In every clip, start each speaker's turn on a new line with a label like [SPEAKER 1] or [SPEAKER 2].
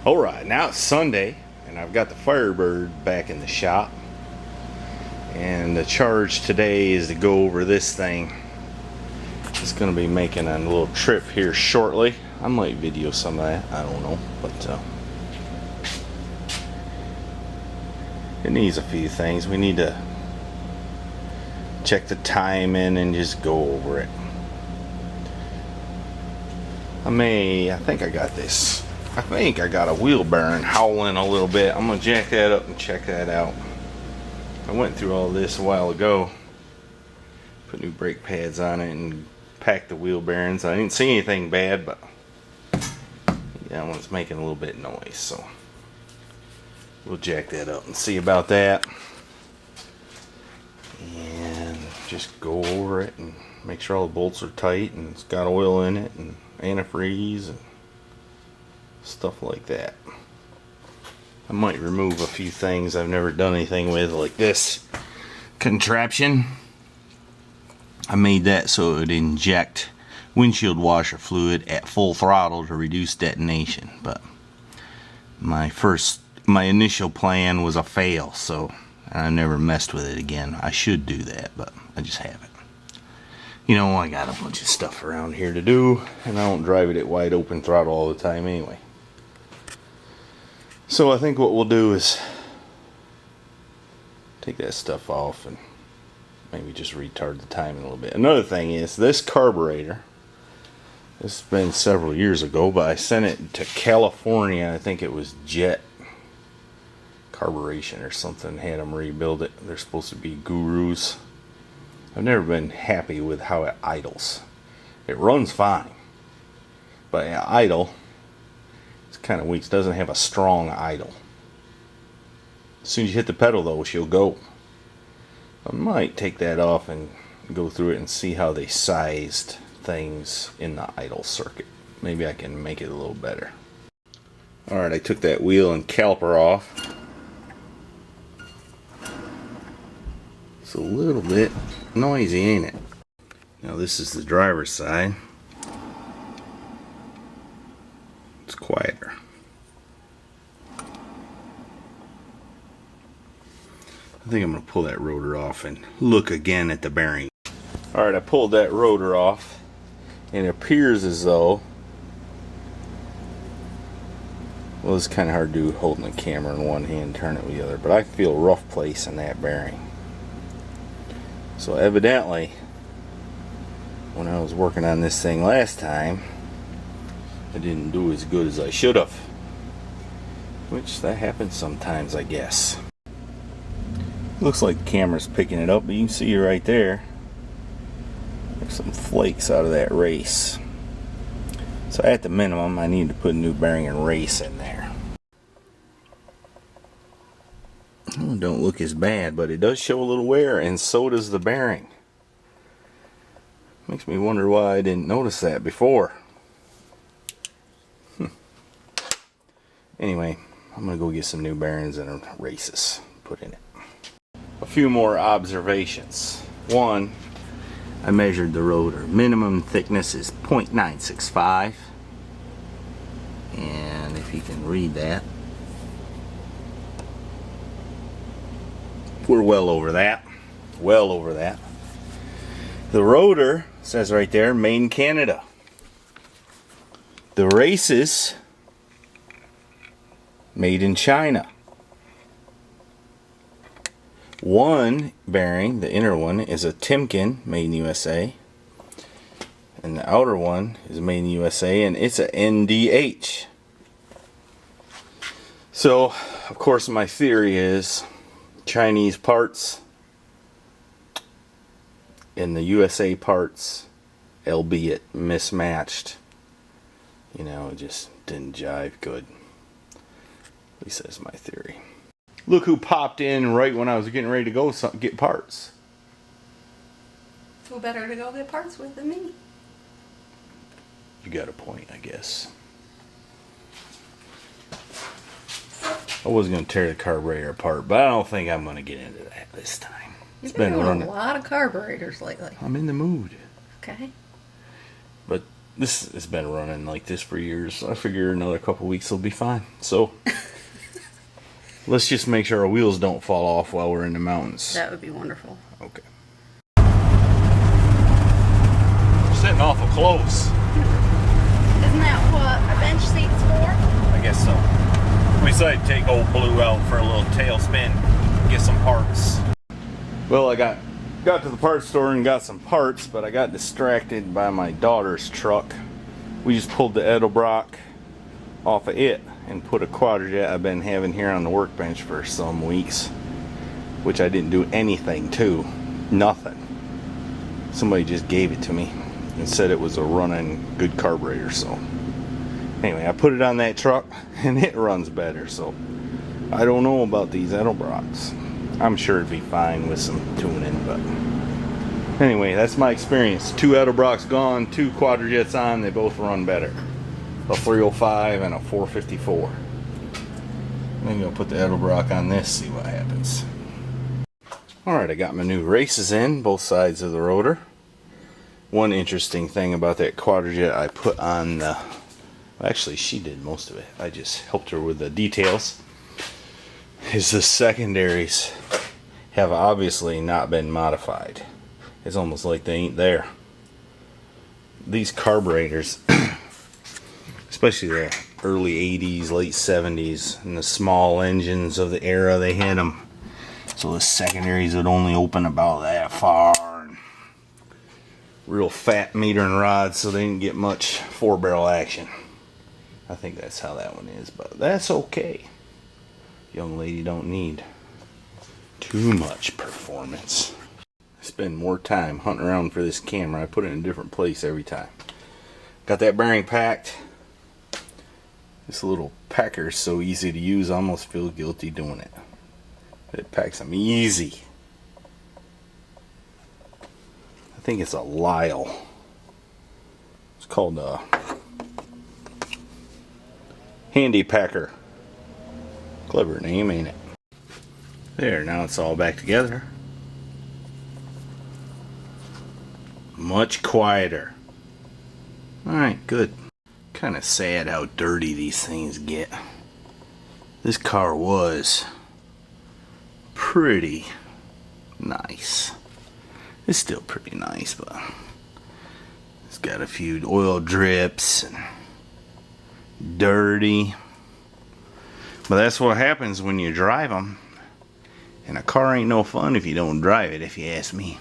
[SPEAKER 1] Alright, now it's Sunday and I've got the Firebird back in the shop, and the charge today is to go over this thing. It's going to be making a little trip here shortly. I might video some of that, I don't know, but it needs a few things. We need to check the timing and just go over it. I think I got this. I think I got a wheel bearing howling a little bit. I'm gonna jack that up and check that out. I went through all this a while ago, put new brake pads on it and packed the wheel bearings. I didn't see anything bad, but that one's making a little bit of noise, so we'll jack that up and see about that and just go over it and make sure all the bolts are tight and it's got oil in it and antifreeze and stuff like that. I might remove a few things I've never done anything with, like this contraption. I made that so it would inject windshield washer fluid at full throttle to reduce detonation, but my initial plan was a fail, so I never messed with it again. I should do that, but I just haven't. You know, I got a bunch of stuff around here to do, and I don't drive it at wide open throttle all the time anyway. So I think what we'll do is take that stuff off and maybe just retard the timing a little bit. Another thing is this carburetor. This has been several years ago, but I sent it to California. I think it was Jet Carburation or something. Had them rebuild it. They're supposed to be gurus. I've never been happy with how it idles. It runs fine, but at idle, it's kind of weak. It doesn't have a strong idle. As soon as you hit the pedal, though, she'll go. I might take that off and go through it and see how they sized things in the idle circuit. Maybe I can make it a little better. Alright, I took that wheel and caliper off. It's a little bit noisy, ain't it? Now this is the driver's side. It's quieter. I think I'm going to pull that rotor off and look again at the bearing. Alright, I pulled that rotor off, and it appears as though, well, it's kind of hard to do holding the camera in one hand, turn it with the other, but I feel a rough place in that bearing. So evidently, when I was working on this thing last time, I didn't do as good as I should have. Which, that happens sometimes, I guess. Looks like the camera's picking it up, but you can see right there, there's some flakes out of that race. So at the minimum, I need to put a new bearing and race in there. Oh, don't look as bad, but it does show a little wear, and so does the bearing. Makes me wonder why I didn't notice that before. Anyway, I'm going to go get some new bearings and races put in it. A few more observations. One, I measured the rotor. Minimum thickness is 0.965. And if you can read that, we're well over that. Well over that. The rotor says right there, made in Canada. The races, made in China. One bearing, the inner one, is a Timken, made in USA. And the outer one is made in USA, and it's a NDH. So, of course, my theory is Chinese parts and the USA parts, albeit mismatched, you know, it just didn't jive good. At least that's my theory. Look who popped in right when I was getting ready to go get parts.
[SPEAKER 2] Who better to go get parts with than me?
[SPEAKER 1] You got a point, I guess. I was going to tear the carburetor apart, but I don't think I'm going to get into that this time.
[SPEAKER 2] You've been doing a lot of carburetors lately.
[SPEAKER 1] I'm in the mood.
[SPEAKER 2] Okay.
[SPEAKER 1] But this has been running like this for years. I figure another couple weeks will be fine. So let's just make sure our wheels don't fall off while we're in the mountains.
[SPEAKER 2] That would be wonderful.
[SPEAKER 1] Okay. We're sitting awful close.
[SPEAKER 2] Isn't that what a bench seat's for?
[SPEAKER 1] I guess so. We decided to take old Blue out for a little tail spin, get some parts. Well, I got to the parts store and got some parts, but I got distracted by my daughter's truck. We just pulled the Edelbrock off of it and put a quadrojet I've been having here on the workbench for some weeks, which I didn't do anything to. Nothing. Somebody just gave it to me and said it was a running good carburetor. So anyway, I put it on that truck and it runs better. So I don't know about these Edelbrocks. I'm sure it'd be fine with some tuning, but anyway, that's my experience. 2 Edelbrocks gone, 2 quadrojets on, they both run better. A 305 and a 454. Maybe I'll put the Edelbrock on this, see what happens. Alright, I got my new races in, both sides of the rotor. One interesting thing about that quadrojet I put on the... Actually, she did most of it. I just helped her with the details. Is the secondaries have obviously not been modified. It's almost like they ain't there. These carburetors, especially the early 80s, late 70s, and the small engines of the era, they had them. So the secondaries would only open about that far. And real fat metering rods, so they didn't get much 4-barrel action. I think that's how that one is, but that's okay. Young lady don't need too much performance. I spend more time hunting around for this camera. I put it in a different place every time. Got that bearing packed. This little packer is so easy to use, I almost feel guilty doing it. It packs them easy. I think it's a Lyle. It's called a Handy Packer. Clever name, ain't it? There, now it's all back together. Much quieter. Alright, good. Kind of sad how dirty these things get. This car was pretty nice. It's still pretty nice, but it's got a few oil drips and dirty. But that's what happens when you drive them. And a car ain't no fun if you don't drive it, if you ask me.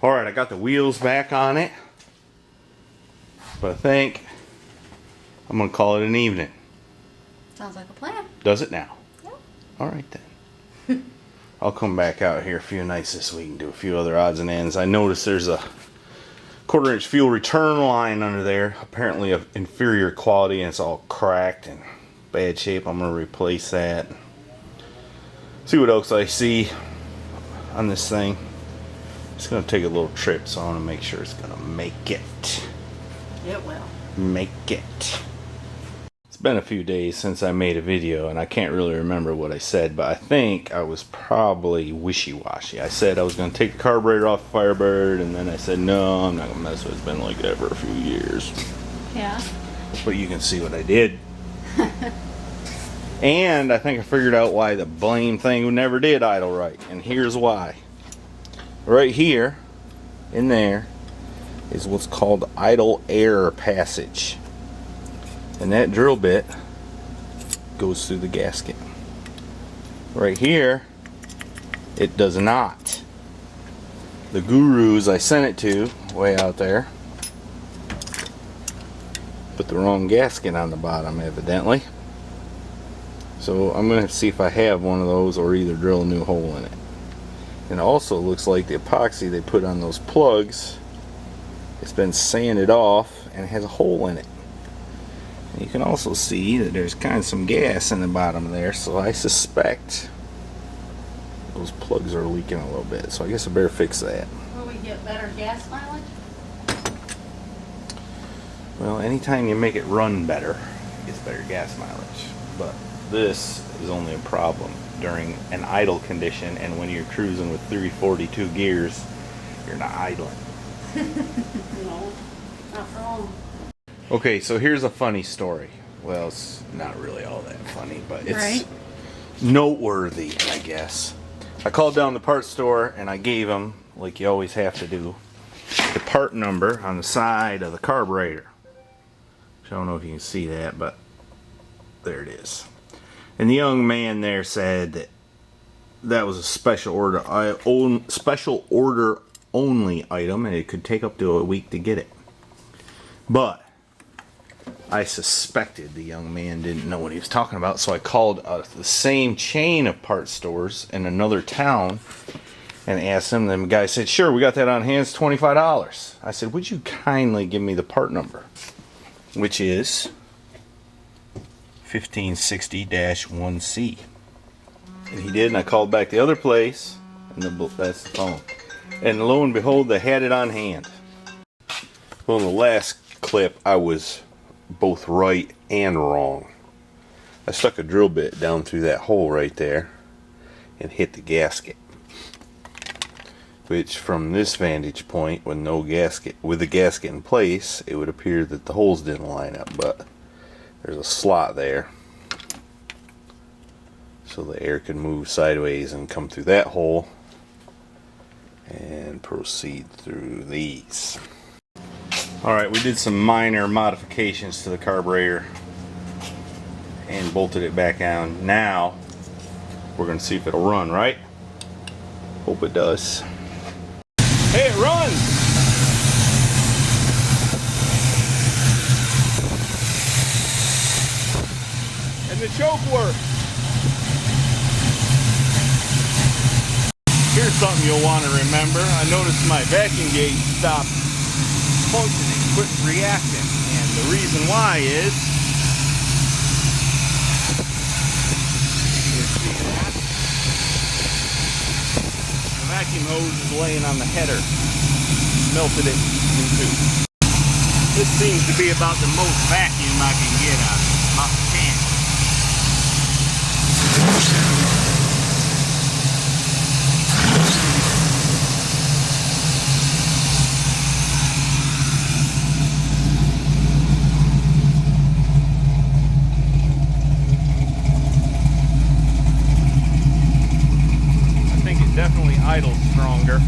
[SPEAKER 1] Alright, I got the wheels back on it. But I think I'm going to call it an evening.
[SPEAKER 2] Sounds like a plan.
[SPEAKER 1] Does it now?
[SPEAKER 2] Yeah.
[SPEAKER 1] Alright then. I'll come back out here a few nights this week and do a few other odds and ends. I noticed there's a 1/4-inch fuel return line under there. Apparently of inferior quality, and it's all cracked and bad shape. I'm going to replace that. See what else I see on this thing. It's going to take a little trip, so I want to make sure it's going to make it.
[SPEAKER 2] It will.
[SPEAKER 1] Make it. It's been a few days since I made a video, and I can't really remember what I said, but I think I was probably wishy-washy. I said I was going to take the carburetor off Firebird, and then I said, no, I'm not going to mess with it. It's been like that for a few years.
[SPEAKER 2] Yeah.
[SPEAKER 1] But you can see what I did. And I think I figured out why the blame thing never did idle right. And here's why. Right here, in there, is what's called idle air passage. And that drill bit goes through the gasket. Right here, it does not. The gurus I sent it to, way out there, put the wrong gasket on the bottom, evidently. So I'm going to see if I have one of those, or either drill a new hole in it. And it also looks like the epoxy they put on those plugs, it's been sanded off and it has a hole in it. And you can also see that there's kind of some gas in the bottom there, so I suspect those plugs are leaking a little bit. So I guess I better fix that.
[SPEAKER 2] Will we get better gas mileage?
[SPEAKER 1] Well, anytime you make it run better, it gets better gas mileage. But this is only a problem during an idle condition, and when you're cruising with 342 gears, you're not idling.
[SPEAKER 2] No. Not wrong.
[SPEAKER 1] Okay, so here's a funny story. Well, it's not really all that funny, but it's
[SPEAKER 2] Right.
[SPEAKER 1] noteworthy, I guess. I called down the parts store and I gave them, like you always have to do, the part number on the side of the carburetor. I don't know if you can see that, but there it is. And the young man there said that that was a special order only item, and it could take up to a week to get it. But I suspected the young man didn't know what he was talking about, so I called the same chain of parts stores in another town and asked them. The guy said, "Sure, we got that on hand. It's $25." I said, "Would you kindly give me the part number?" Which is 1560-1C. And he did, and I called back the other place, and that's the phone. And lo and behold, they had it on hand. Well, in the last clip, I was both right and wrong. I stuck a drill bit down through that hole right there and hit the gasket. Which, from this vantage point, with no gasket, with the gasket in place, it would appear that the holes didn't line up, but there's a slot there, so the air can move sideways and come through that hole and proceed through these. Alright, we did some minor modifications to the carburetor and bolted it back on. Now we're going to see if it'll run, right? Hope it does. Hey, it runs! And the choke works. Here's something you'll want to remember. I noticed my vacuum gauge stopped functioning, quit reacting, and the reason why is, you see that? The vacuum hose is laying on the header, melted it in two. This seems to be about the most vacuum I can get out of it, about 10. Definitely idles stronger,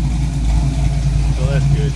[SPEAKER 1] so that's good.